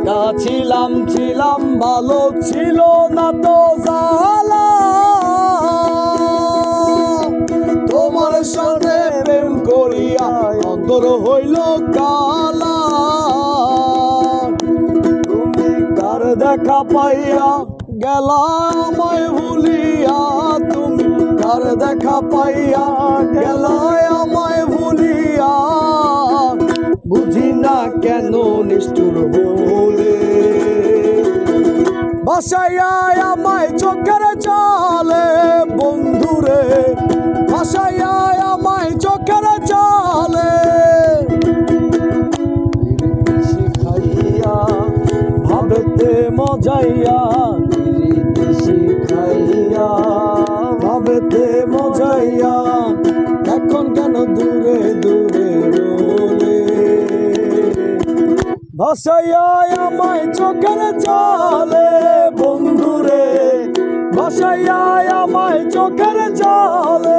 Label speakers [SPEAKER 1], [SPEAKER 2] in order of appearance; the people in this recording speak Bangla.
[SPEAKER 1] একা ছিলাম ভালো ছিল না তো জ্বালা। তোমার সাথে প্রেম করিয়া অন্তর হইল কালা। তুমি কার দেখা পাইয়া গেলা আমায় ভুলিয়া, তুমি কার দেখা পাইয়া গেলা আমায় ভুলিয়া। বুঝি না কেন নিষ্ঠুর বলে ভাসাইয়া আমায় চোখের জলে বন্ধুরে, ভাসাইয়া আমায় চোখের জলে। শিখাইয়া ভাবেতে মজাইয়া, শিখাইয়া ভাবেতে মজাইয়া, এখন কেন দূরে দূরে রোলে। ভাসাইয়া আমায় চোখের জলে বন্ধুরে, ভাসাইয়া আমায় চোখের জলে।